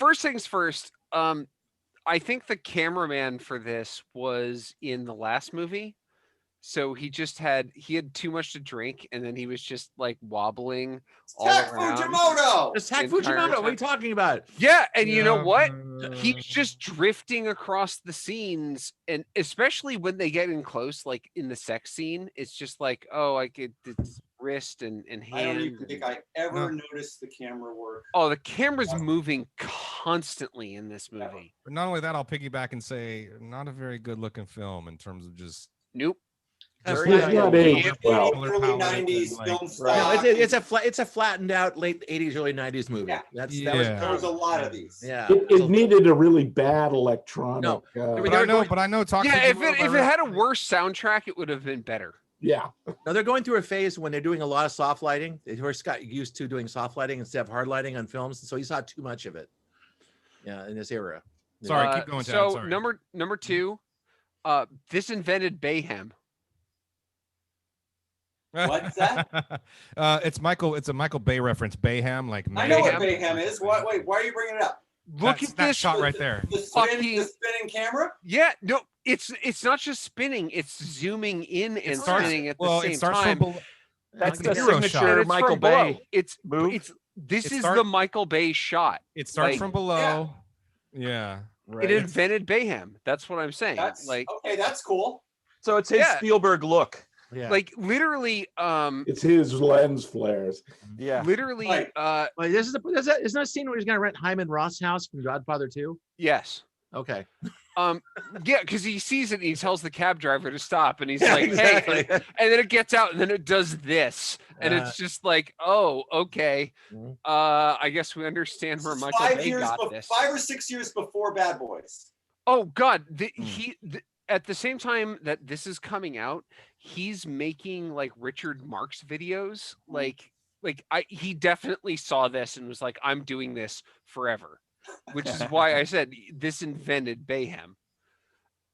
first things first. I think the cameraman for this was in the last movie. So he had too much to drink, and then he was just like wobbling all around. Fujimoto. It's Tak Fujimoto. What are you talking about? Yeah, and you know what? He's just drifting across the scenes, and especially when they get in close, like in the sex scene, it's just like, oh, I could wrist and hand. I don't even think I ever noticed the camera work. Oh, the camera's moving constantly in this movie. But not only that, I'll piggyback and say, not a very good looking film in terms of just. Nope. Early 90s film style. No, it's a flattened out late 80s, early 90s movie. Yeah. There was a lot of these. Yeah, it needed a really bad electronic. No, but I know. Yeah, if it had a worse soundtrack, it would have been better. Yeah. Now they're going through a phase when they're doing a lot of soft lighting. Horst got used to doing soft lighting instead of hard lighting on films, so he saw too much of it. Yeah, in this era. Sorry, keep going. So sorry. number two, this invented Bayhem. What's that? It's a Michael Bay reference. Bayhem, like I know what Bayhem is. Wait, why are you bringing it up? Look at this shot right there. The spinning camera? Yeah, no, it's not just spinning, it's zooming in and spinning at the same time. That's the signature shot. Michael Bay. This is the Michael Bay shot. It starts from below. Yeah. Right. It invented Bayhem. That's what I'm saying. Okay, that's cool. So it's his Spielberg look. Yeah. Like literally, it's his lens flares. Yeah. Literally, isn't that a scene where he's gonna rent Hyman Roth's house from Godfather 2? Yes. Okay. Yeah, because he sees it and he tells the cab driver to stop, and he's like, "Hey," and then it gets out, and then it does this, and it's just like, "Oh, okay." I guess we understand where Michael Bay got this. 5 or 6 years before Bad Boys. Oh God, at the same time that this is coming out, he's making like Richard Marx videos. He definitely saw this and was like, I'm doing this forever, which is why I said this invented Bayhem.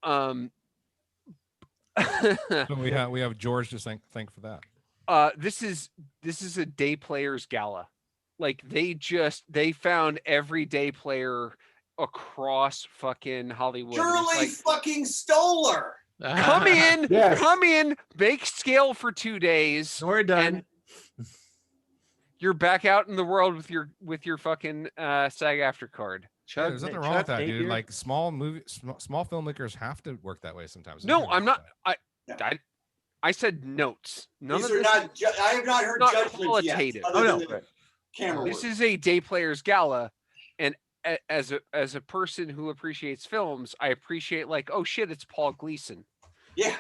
So we have George to thank for that. This is a day players gala. Like they found every day player across fucking Hollywood. Shirley fucking Stoller. Come in, make scale for 2 days. We're done. You're back out in the world with your fucking SAG-AFTRA card. Yeah, there's nothing wrong with that, dude. Like small filmmakers have to work that way sometimes. No, I'm not. I said notes. These are not. I have not heard judgments yet. Camera this is a day players gala, and as a person who appreciates films, I appreciate like, oh shit, it's Paul Gleason. Yeah,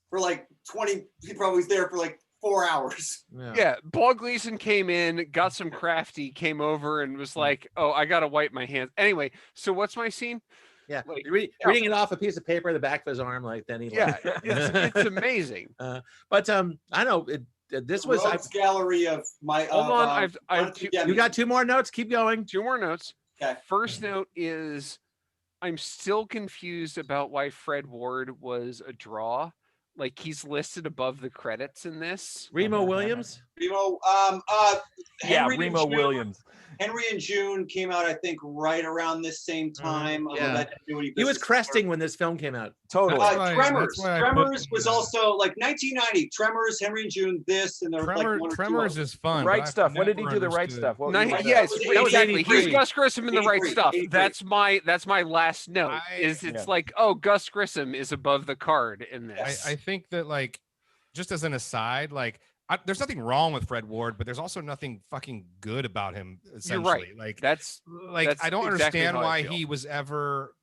for like 20. He probably was there for like 4 hours. Yeah, Paul Gleason came in, got some crafty, came over and was like, oh, I gotta wipe my hands. Anyway, so what's my scene? Yeah, like, reading it off a piece of paper in the back of his arm, like then he. Yeah, it's amazing. But I know this was Rogues gallery of my. Hold on, you got 2 more notes. Keep going. 2 more notes. Okay. First note is, I'm still confused about why Fred Ward was a draw. Like he's listed above the credits in this. Remo Williams. Remo. Remo Williams. Henry and June came out, I think, right around this same time. Yeah. He was cresting when this film came out. Totally. Tremors. Tremors was also like 1990. Tremors, Henry and June, this, and there was like 1 or 2 Tremors is fun. Right Stuff. When did he do the Right Stuff? Yes, exactly. Here's Gus Grissom in the Right Stuff. That's my last note. It's like, oh, Gus Grissom is above the card in this. I think that, like, just as an aside, like, there's nothing wrong with Fred Ward, but there's also nothing fucking good about him. Essentially, you're right. Like that's I don't exactly understand why he was ever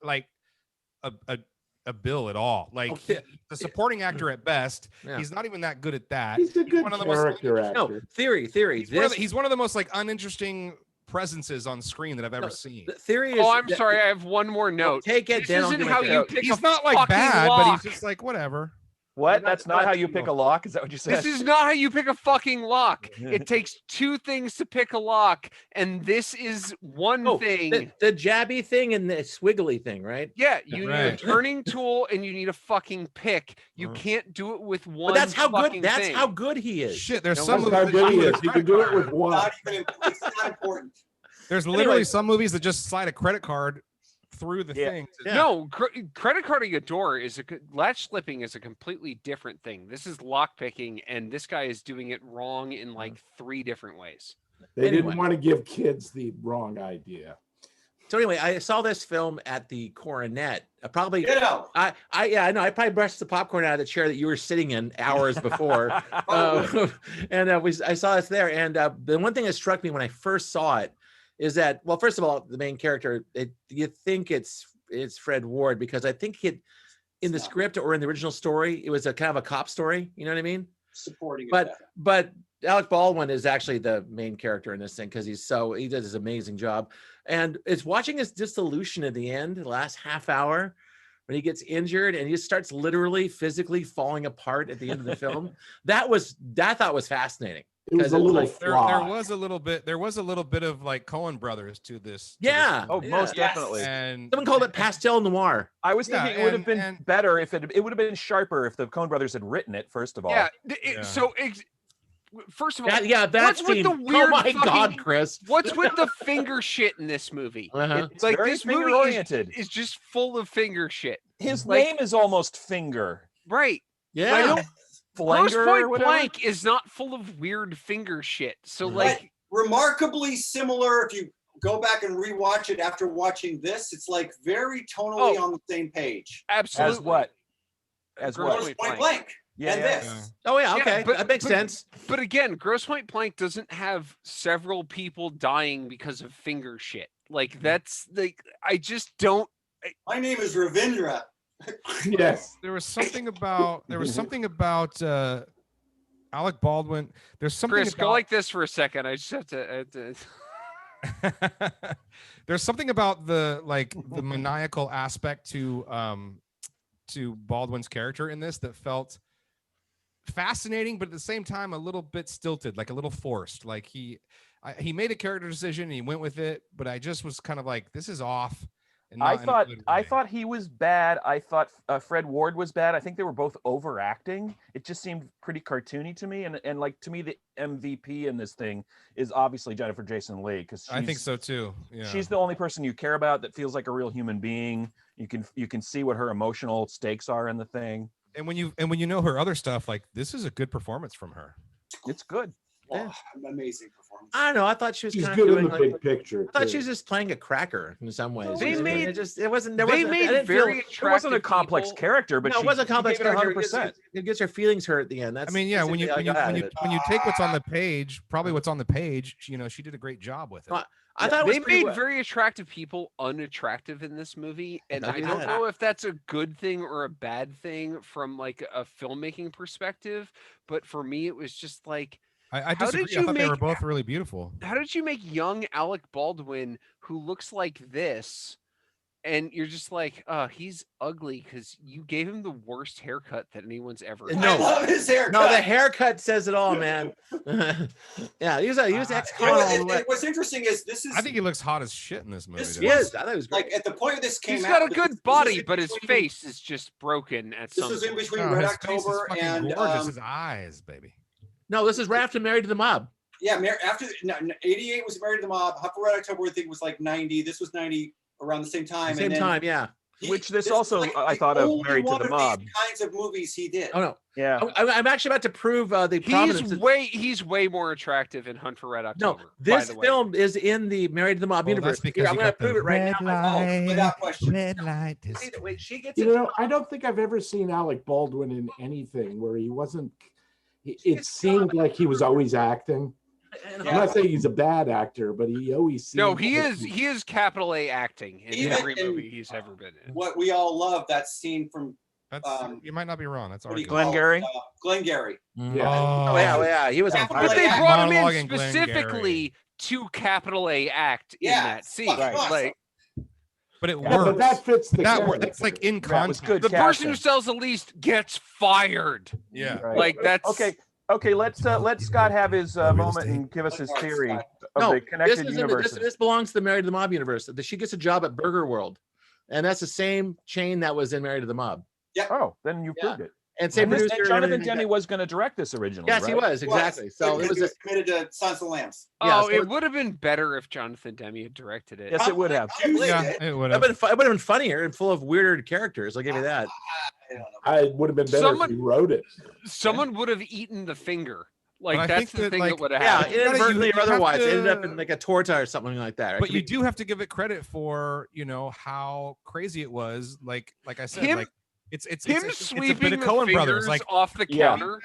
a bill at all. Like the supporting actor at best. Yeah. He's not even that good at that. He's a good character actor. No, theory. He's one of the most like uninteresting presences on screen that I've ever seen. The theory is. Oh, I'm sorry. I have one more note. Take it. This isn't how you pick. He's not like bad, but he's just like whatever. What? That's not how you pick a lock? Is that what you said? This is not how you pick a fucking lock. It takes 2 things to pick a lock, and this is one thing. The jabby thing and the swiggly thing, right? Yeah, you need a turning tool and you need a fucking pick. You can't do it with one. But that's how good. Thing. That's how good he is. Shit, there's some. How good he is. You can do it with one. It's not important. There's literally some movies that just slide a credit card through the Yeah. thing. Yeah. No, credit carding a door latch slipping is a completely different thing. This is lock picking, and this guy is doing it wrong in like 3 different ways. They Anyway. didn't want to give kids the wrong idea. So anyway, I saw this film at the Coronet. Probably, Ditto. I know. I probably brushed the popcorn out of the chair that you were sitting in hours before, and I saw it there. And the one thing that struck me when I first saw it is that, well, first of all, the main character, you think it's Fred Ward, because I think in the script or in the original story, it was a kind of a cop story. You know what I mean? Supporting it. But Alec Baldwin is actually the main character in this thing because he does this amazing job. And it's watching his dissolution at the end, the last half hour, when he gets injured and he just starts literally physically falling apart at the end of the film. That I thought was fascinating. It was a little there flawed. was a little bit of like Coen Brothers to this. Yeah. Oh, most Yes. definitely. And Someone called it pastel noir. I was Yeah, thinking it would have been and- better if it would have been sharper if the Coen brothers had written it, first of all. Yeah. Yeah. So first of all, That's what's with the oh weird my fucking- God, Chris. what's with the finger shit in this movie? Uh-huh. It's Like, very this movie finger oriented. Is just full of finger shit. His like- name is almost Finger. Right. Yeah. I don't- Gross Flanger or Point whatever. Blank is not full of weird finger shit. So Mhm. like, Remarkably similar. If you go back and rewatch it after watching this, it's like very tonally on the same page. absolutely. As what? As Gross what? Point Blank. Yeah, and yeah. this. Oh yeah. Yeah, Okay. but- that makes but- sense. But again, Gross Point Blank doesn't have several people dying because of finger shit. Like that's like I just don't. My name is Ravindra. Yes. there was something about Alec Baldwin. There's something Chris, about go like this for a second. I just have to. there's something about the maniacal aspect to Baldwin's character in this that felt fascinating, but at the same time a little bit stilted, like a little forced. Like he made a character decision and he went with it, but I just was kind of like, this is off. And not in a good I way. thought he was bad. I thought Fred Ward was bad. I think they were both overacting. It just seemed pretty cartoony to me. And like to me, the MVP in this thing is obviously Jennifer Jason Leigh, because I think so too. Yeah. she's the only person you care about that feels like a real human being. You can see what her emotional stakes are in the thing. And when you know her other stuff, like this is a good performance from her. It's good. Yeah. Oh, amazing performance. I don't know. I thought she was She's kind good of in doing the like, big picture. I thought too. she was just playing a cracker in some ways. They made- it wasn't. There They wasn't, I made didn't very feel, It wasn't a attractive complex people. character, but no, it wasn't a complex she gave it character. 100%. It gets her feelings hurt at the end. That's. I mean, yeah, when you basically all I got out of it. when you take what's on the page, probably what's on the page, she did a great job with it. Well, I thought it was They pretty made well- very attractive people unattractive in this movie, and Don't I do don't that. know if that's a good thing or a bad thing from like a filmmaking perspective. But for me, it was just like, I How disagree. did I you thought they were make- both really beautiful. how did you make young Alec Baldwin, who looks like this, and you're just like, he's ugly because you gave him the worst haircut that anyone's ever had. No. I love his haircut. No, the haircut says it all, man. Yeah, he was ex-con all the way. What's interesting is this is I think he looks hot as shit in this movie. This dude. He is. I thought it was great. like at the point of this came He's out. got a this good was body, in but his between- face is just broken at This some was in point. between No, Red his face is October fucking and gorgeous. His eyes, baby. No, this is right after Married to the Mob. yeah, after 88 was Married to the Mob. Huff for Red October, I think, was like 90. This was 90 around the same time. Same and then time, yeah. Which this is also, like I the thought of only Married to one the of Mob. these kinds of movies he did. Oh no, Yeah. I'm actually about to prove the prominence. He's way more attractive in Hunt for Red No, October. by this the way. film is in the Married to the Mob Well, universe. that's because Here, I'm you going to got the prove it right red now. light. Without question. Red light. Wait, she gets You it. know, I don't think I've ever seen Alec Baldwin in anything where he wasn't. It seemed like he was always acting. I'm not saying he's a bad actor, but he always seemed. No, he like is capital A acting in Even every in- movie he's ever been in. What we all love, that scene from That's you might not be wrong. That's what do you arguable. call it? Glengarry? Glengarry. Yeah. Oh yeah, he was on But fire. But they Yeah. brought him Monologue in in Glengarry. specifically to capital A act in Yeah, that scene. fucking awesome. Like But it Yeah, works. but that fits the That character. that's like in That was context. good the person who casting. sells the least gets fired. Yeah. Right. Like that's Okay, let Scott have his moment and give us his theory of No, the this connected is universes. this belongs to the Married to the Mob universe. She gets a job at Burger World, and that's the same chain that was in Married to the Mob. Oh, then you Yeah. proved it. And same producer. and Jonathan everything. Demme was going to direct this originally. Yes, right? he was exactly. So it Because was. he was committed to Sons of the Lambs. Yeah, Oh, so it would have been better if Jonathan Demme had directed it. Yes, it would have. Yeah, it would have. It would have been funnier and full of weirder characters. I'll give you that. I don't know. I would have been better if he wrote it. Someone would have eaten the finger. But I Like that's think the that, thing like- that would have Yeah, happened. inadvertently you or have otherwise, to- it ended up in like a torta or something like that. Right? But Could you be- do have to give it credit for, you know, how crazy it was. Like I said, Him- like it's Him it's a bit sweeping of the Coen fingers brothers, like off the Yeah. counter.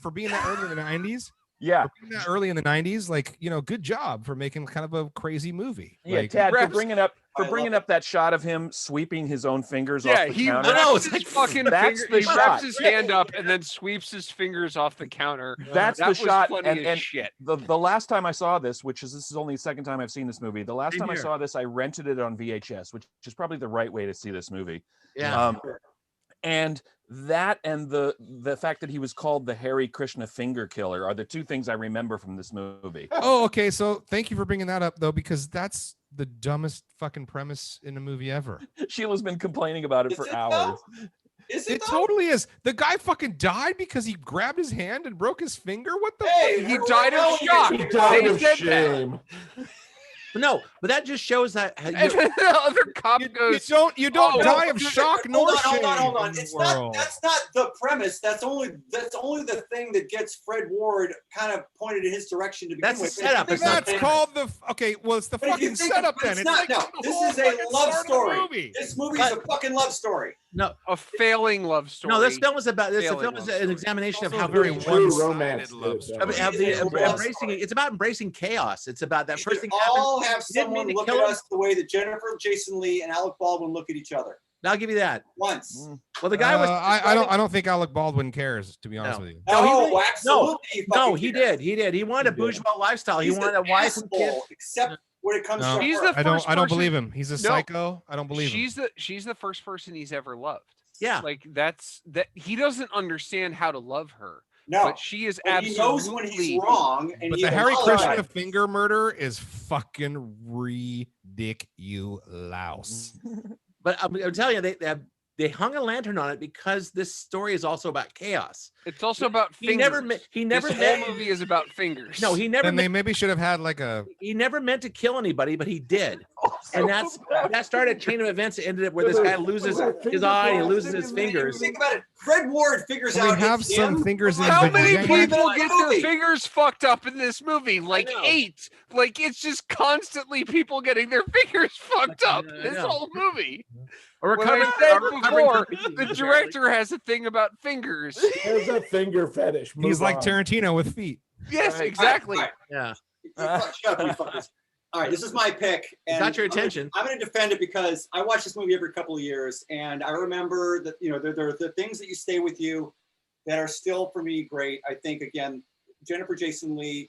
for being that early in the 90s. Yeah. For being that early in the 90s, like, you know, good job for making kind of a crazy movie. Yeah, Like, Tad, for Reps- bringing up I love up that shot of him sweeping his own fingers Yeah, off the he counter. No, wraps it's his like- fucking that's finger. the He shot. wraps his hand up and then sweeps his fingers off the counter. That's That the was shot. funny as And shit. the last time I saw this, this is only the second time I've seen this movie. The last Same time I here. saw this, I rented it on VHS, which is probably the right way to see this movie. Yeah. And that and the fact that he was called the Hare Krishna finger killer are the two things I remember from this movie. oh, okay. So thank you for bringing that up, though, because that's the dumbest fucking premise in a movie ever. Sheila's been complaining about it Is for it, hours. Is It though? totally is. The guy fucking died because he grabbed his hand and broke his finger. What the? Hey, He everyone died of knows shock. it. He died They of said that. shame. But no, but that just shows that And then the other cop You goes, don't "Oh, die no, of dude, shock hold nor on, shame. hold on. in the It's not. world. That's not the premise. That's only the thing that gets Fred Ward kind of pointed in his direction to begin That's the with. setup, But if it's you not think That's about it- called the okay. Well, it's the But if you fucking think setup. but Then it's not. No, like the this whole is a fucking love start of the story. movie. This movie is a fucking love story. a failing love story. no, this film is about this. The Failing film is love an story. examination of Also how a very good- True one-sided romance love did it, story. though. of It's a love embracing. story. It's about embracing chaos. It's about that We first should thing all happens. have He didn't mean someone to look kill at him. us the way that Jennifer Jason Leigh and Alec Baldwin look at each other I'll give you that. once. Well, the guy was. I don't think Alec Baldwin cares, to be honest No. with you. No, he Oh, really- absolutely. he No, fucking he cares. did. He did. He wanted a He did. bourgeois lifestyle. He He's wanted an a wife and kids. asshole, except when it comes No. to She's her. the I don't first believe person- him. He's a No. psycho. I don't believe him. She's the first person he's ever loved. Yeah. Like that he doesn't understand how to love her, No, but she is but he knows when absolutely he's wrong, and But he the Hare apologizes. Krishna finger murder is fucking ridiculous. But I'm telling you, they hung a lantern on it because this story is also about chaos. It's also about He fingers. never This meant. whole movie is about fingers. No, he never And they meant, maybe should have had like a. he never meant to kill anybody, but he did. And So that started a chain of events that ended up where this guy loses his eye, he loses his fingers. Think about it. Fred Ward figures Well, out they have it's some him. fingers in How the many vagina. people get their Movie. fingers fucked up in this movie? Like know. 8. Like it's just constantly people getting their fingers fucked up. I This know. whole movie. Or When I recovering, said or recovering before, from disease, the apparently. director has a thing about fingers. There's a finger fetish. He's Move like on. Tarantino with feet. Yes, Right. exactly. All right, Yeah. Shut up, you fuckers. All right, this is my pick. And Got your I'm gonna- attention. I'm going to defend it because I watch this movie every couple of years, and I remember that there are the things that you stay with you that are still for me great. I think again, Jennifer Jason Leigh,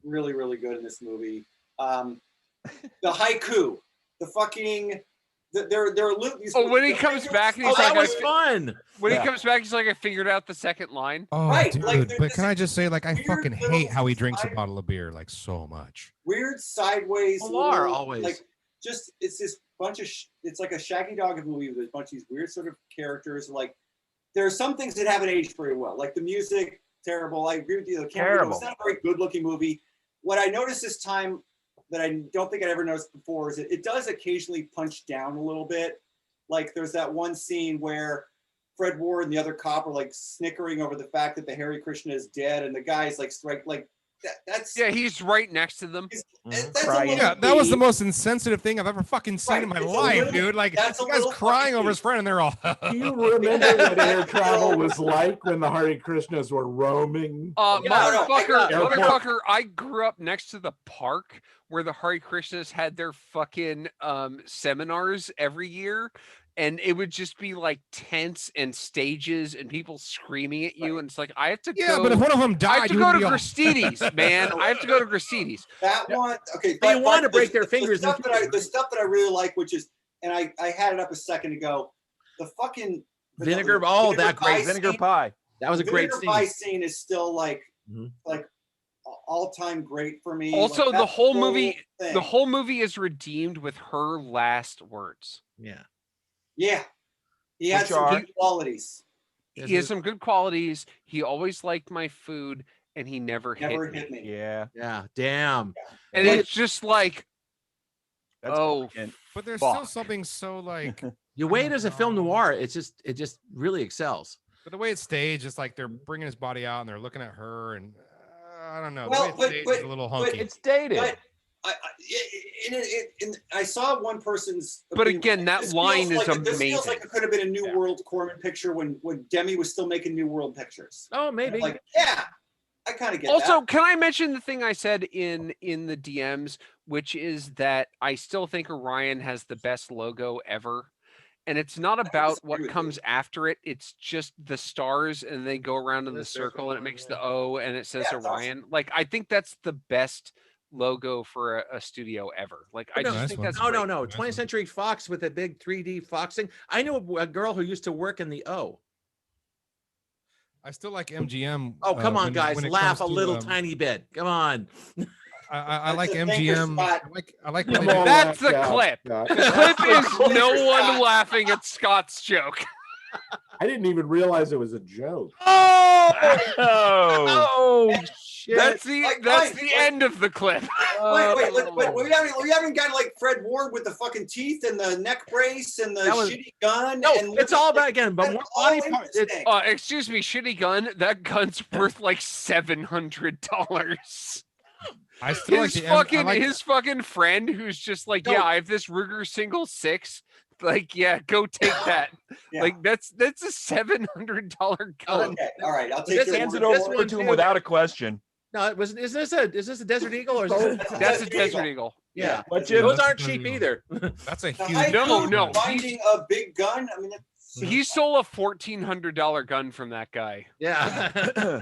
really really good in this movie. The haiku, the fucking. There are these. Oh, when he the comes fingers- back and Oh, he's that like, was fun. when Yeah. he comes back, he's like, I figured out the second line. Oh, Right, dude. like, but there's can I just say, like, I weird fucking little hate how he drinks a side- bottle of beer, like, so much. Weird sideways. Pilar, little, always. Like just it's this bunch of it's like a Shaggy Dog movie with a bunch of these weird sort of characters. Like there are some things that haven't aged very well. Like the music, terrible. I agree with you. The camera, Terrible. it's not a very good looking movie. What I noticed this time that I don't think I'd ever noticed before is it does occasionally punch down a little bit. Like there's that one scene where Fred Ward and the other cop are like snickering over the fact that the Hare Krishna is dead, and the guy's like that's Yeah, he's right next to them. that's a Crying. little Yeah, that was the weak. most insensitive thing I've ever fucking seen in my Right, it's a life, little- dude. Like, that's a the guy's little crying fucking over his friend, and they're all. Do you remember what air travel was like when the Hare Krishnas were roaming? No, Motherfucker, no, motherfucker, I grew up next to the park where the Hare Krishnas had their fucking seminars every year. And it would just be like tents and stages and people screaming at you. And it's like, I have to Yeah, go. but if one of them I died, have to you go would to be all- Gristedes, man. I have to go to Gristedes. That one, okay. But you want to the- break their the fingers stuff and the stuff that I really like, which is, and I had it up a second ago, the fucking Vinegar. Oh, that pie great Vinegar scene- pie. That was a great Vinegar scene. pie scene is still like Mhm. all time great for me. Also, Like, the that whole movie, thing. the whole movie is redeemed with her last words. Yeah. Yeah, he had Which some are- good qualities. he has some good qualities. He always liked my food, and he never hit me. Yeah. Yeah, damn. And it's just like, That's oh, brilliant. But there's fuck. still something so like The way it is a film noir, it just really excels. but the way it's staged, it's like they're bringing his body out and they're looking at her, and I don't know. Well, The way it's staged is a little hunky. It's dated. But I saw one person's. But opinion, again, that this line feels is like, This feels amazing. like it could have been a New World Corman picture when Demi was still making New World pictures. Oh, maybe. Like, yeah, I kind of get Also, that. can I mention the thing I said in the DMs, which is that I still think Orion has the best logo ever. And it's not about disagree what with comes after it. It's just the stars and they go around in the circle and it makes the O and it says Yeah, it's Orion. Like, I think that's the best logo for a studio ever. Like, I No, just nice think one. that's No, great. no. Nice 20th one. Century Fox with a big 3D foxing. I knew a girl who used to work in the O. I still like MGM. Oh, come on, when guys, it laugh a comes to, little tiny bit. Come on. I like That's a thinker MGM. spot. I like Come when they on, do- That's the Scott, clip. Scott. The clip is Clip no for one Scott. laughing at Scott's joke. I didn't even realize it was a joke. Oh, Oh, shit. that's the Like, end of the clip. Wait, we haven't got like Fred Ward with the fucking teeth and the neck brace and the That was- shitty gun. No, and it's all about, again, but that's more all body in parts. this It's, thing. Excuse me, shitty gun. That gun's worth like $700. I still like His the fucking I like, his fucking friend who's just like, No. yeah, I have this Ruger single 6. Like, yeah, go take that. Yeah. Like, that's a $700 gun. Okay, all right, I'll This take your Hands word it for over one to him too. without a question. no, it was. Is this a Desert Eagle or is this? That's a Desert Eagle. Yeah, But Yeah, those that's aren't a cheap Desert either. that's a The huge. haiku No. finding a big gun. I mean, He stole a $1,400 gun from that guy. Yeah.